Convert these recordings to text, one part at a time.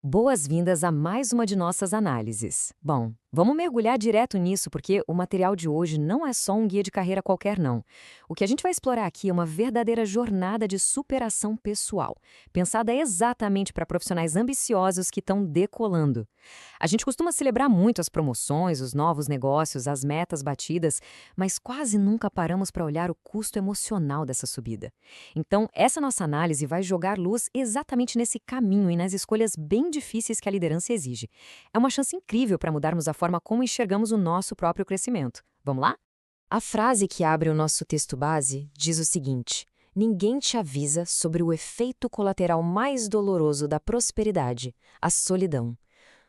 Boas-vindas a mais uma de nossas análises. Bom, vamos mergulhar direto nisso porque o material de hoje não é só um guia de carreira qualquer, não. O que a gente vai explorar aqui é uma verdadeira jornada de superação pessoal, pensada exatamente para profissionais ambiciosos que estão decolando. A gente costuma celebrar muito as promoções, os novos negócios, as metas batidas, mas quase nunca paramos para olhar o custo emocional dessa subida. Então, essa nossa análise vai jogar luz exatamente nesse caminho e nas escolhas bem difíceis que a liderança exige. É uma chance incrível para mudarmos a forma como enxergamos o nosso próprio crescimento. Vamos lá? A frase que abre o nosso texto base diz o seguinte: ninguém te avisa sobre o efeito colateral mais doloroso da prosperidade, a solidão.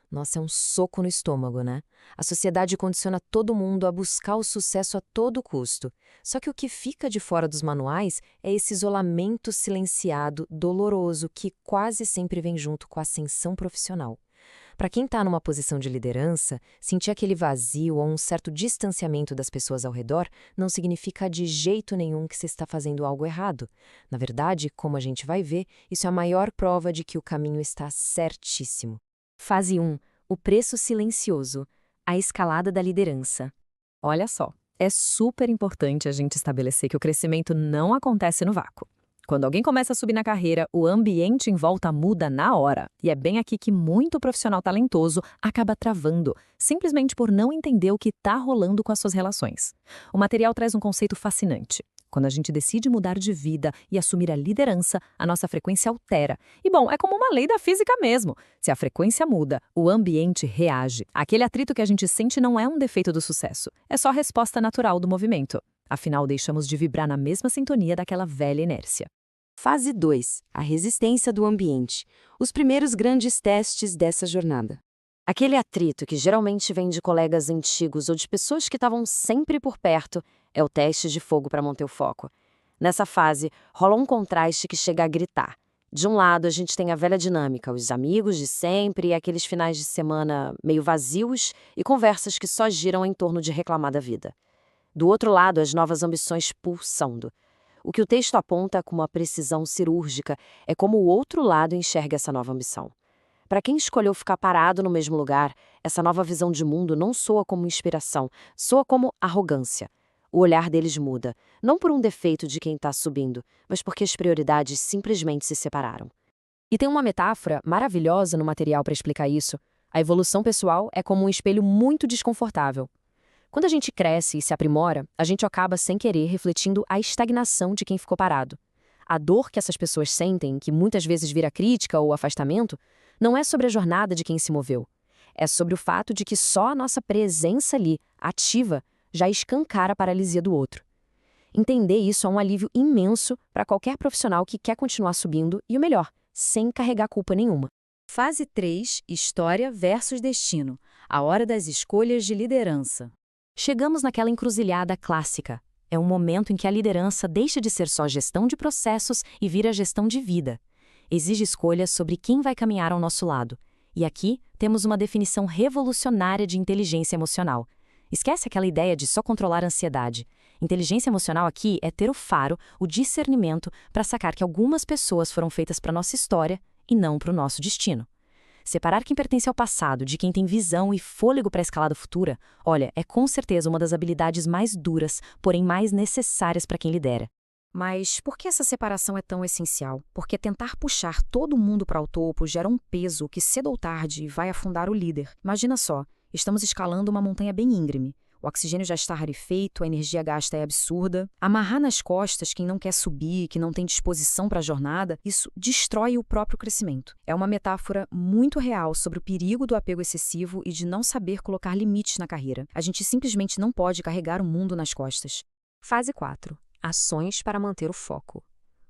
Nossa, é um soco no estômago, né? A sociedade condiciona todo mundo a buscar o sucesso a todo custo. Só que o que fica de fora dos manuais é esse isolamento silenciado, doloroso, que quase sempre vem junto com a ascensão profissional. Para quem está numa posição de liderança, sentir aquele vazio ou um certo distanciamento das pessoas ao redor não significa de jeito nenhum que você está fazendo algo errado. Na verdade, como a gente vai ver, isso é a maior prova de que o caminho está certíssimo. Fase 1. O preço silencioso. A escalada da liderança. Olha só, é super importante a gente estabelecer que o crescimento não acontece no vácuo. Quando alguém começa a subir na carreira, o ambiente em volta muda na hora. E é bem aqui que muito profissional talentoso acaba travando, simplesmente por não entender o que está rolando com as suas relações. O material traz um conceito fascinante. Quando a gente decide mudar de vida e assumir a liderança, a nossa frequência altera. E bom, é como uma lei da física mesmo. Se a frequência muda, o ambiente reage. Aquele atrito que a gente sente não é um defeito do sucesso, é só a resposta natural do movimento. Afinal, deixamos de vibrar na mesma sintonia daquela velha inércia. Fase 2. A resistência do ambiente. Os primeiros grandes testes dessa jornada. Aquele atrito que geralmente vem de colegas antigos ou de pessoas que estavam sempre por perto é o teste de fogo para manter o foco. Nessa fase, rola um contraste que chega a gritar. De um lado, a gente tem a velha dinâmica, os amigos de sempre e aqueles finais de semana meio vazios e conversas que só giram em torno de reclamar da vida. Do outro lado, as novas ambições pulsando. O que o texto aponta com uma precisão cirúrgica é como o outro lado enxerga essa nova ambição. Para quem escolheu ficar parado no mesmo lugar, essa nova visão de mundo não soa como inspiração, soa como arrogância. O olhar deles muda, não por um defeito de quem está subindo, mas porque as prioridades simplesmente se separaram. E tem uma metáfora maravilhosa no material para explicar isso. A evolução pessoal é como um espelho muito desconfortável. Quando a gente cresce e se aprimora, a gente acaba sem querer refletindo a estagnação de quem ficou parado. A dor que essas pessoas sentem, que muitas vezes vira crítica ou afastamento, não é sobre a jornada de quem se moveu. É sobre o fato de que só a nossa presença ali, ativa, já escancara a paralisia do outro. Entender isso é um alívio imenso para qualquer profissional que quer continuar subindo e, o melhor, sem carregar culpa nenhuma. Fase 3. História versus destino. A hora das escolhas de liderança. Chegamos naquela encruzilhada clássica. É um momento em que a liderança deixa de ser só gestão de processos e vira gestão de vida. Exige escolhas sobre quem vai caminhar ao nosso lado. E aqui temos uma definição revolucionária de inteligência emocional. Esquece aquela ideia de só controlar a ansiedade. Inteligência emocional aqui é ter o faro, o discernimento para sacar que algumas pessoas foram feitas para nossa história e não para o nosso destino. Separar quem pertence ao passado de quem tem visão e fôlego para a escalada futura, olha, é com certeza uma das habilidades mais duras, porém mais necessárias para quem lidera. Mas por que essa separação é tão essencial? Porque tentar puxar todo mundo para o topo gera um peso que cedo ou tarde vai afundar o líder. Imagina só, estamos escalando uma montanha bem íngreme. O oxigênio já está rarefeito, a energia gasta é absurda. Amarrar nas costas quem não quer subir, que não tem disposição para a jornada, isso destrói o próprio crescimento. É uma metáfora muito real sobre o perigo do apego excessivo e de não saber colocar limites na carreira. A gente simplesmente não pode carregar o mundo nas costas. Fase 4. Ações para manter o foco.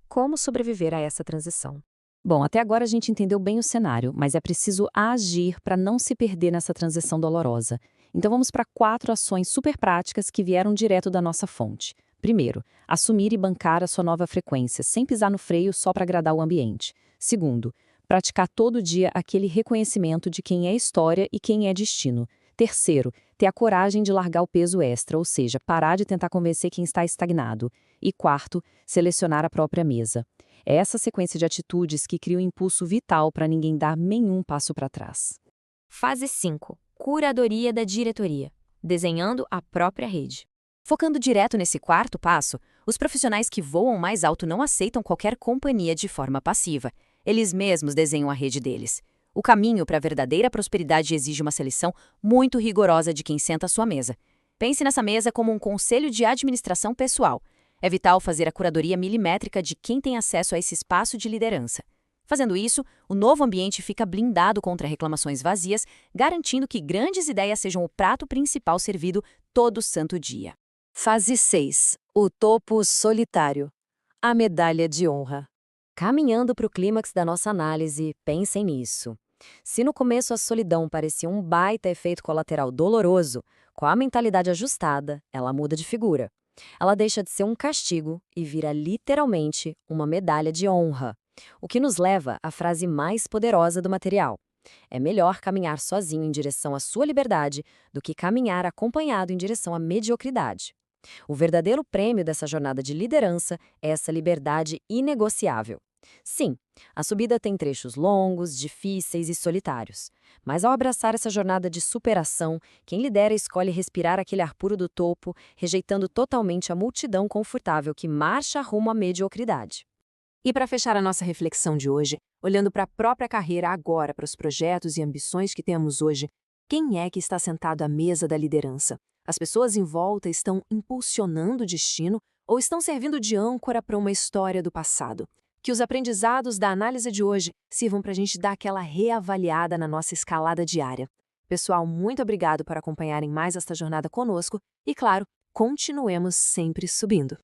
Como sobreviver a essa transição? Bom, até agora a gente entendeu bem o cenário, mas é preciso agir para não se perder nessa transição dolorosa. Então vamos para 4 ações super práticas que vieram direto da nossa fonte. Primeiro, assumir e bancar a sua nova frequência, sem pisar no freio só para agradar o ambiente. Segundo, praticar todo dia aquele reconhecimento de quem é história e quem é destino. Terceiro, ter a coragem de largar o peso extra, ou seja, parar de tentar convencer quem está estagnado. E quarto, selecionar a própria mesa. É essa sequência de atitudes que cria um impulso vital para ninguém dar nenhum passo para trás. Fase 5. Curadoria da diretoria. Desenhando a própria rede. Focando direto nesse quarto passo, os profissionais que voam mais alto não aceitam qualquer companhia de forma passiva. Eles mesmos desenham a rede deles. O caminho para a verdadeira prosperidade exige uma seleção muito rigorosa de quem senta à sua mesa. Pense nessa mesa como um conselho de administração pessoal. É vital fazer a curadoria milimétrica de quem tem acesso a esse espaço de liderança. Fazendo isso, o novo ambiente fica blindado contra reclamações vazias, garantindo que grandes ideias sejam o prato principal servido todo santo dia. Fase 6. O topo solitário. A medalha de honra. Caminhando para o clímax da nossa análise, pensem nisso. Se no começo a solidão parecia um baita efeito colateral doloroso, com a mentalidade ajustada, ela muda de figura. Ela deixa de ser um castigo e vira literalmente uma medalha de honra. O que nos leva à frase mais poderosa do material. É melhor caminhar sozinho em direção à sua liberdade do que caminhar acompanhado em direção à mediocridade. O verdadeiro prêmio dessa jornada de liderança é essa liberdade inegociável. Sim, a subida tem trechos longos, difíceis e solitários. Mas ao abraçar essa jornada de superação, quem lidera escolhe respirar aquele ar puro do topo, rejeitando totalmente a multidão confortável que marcha rumo à mediocridade. E para fechar a nossa reflexão de hoje, olhando para a própria carreira agora, para os projetos e ambições que temos hoje, quem é que está sentado à mesa da liderança? As pessoas em volta estão impulsionando o destino ou estão servindo de âncora para uma história do passado? Que os aprendizados da análise de hoje sirvam para a gente dar aquela reavaliada na nossa escalada diária. Pessoal, muito obrigado por acompanharem mais esta jornada conosco e, claro, continuemos sempre subindo.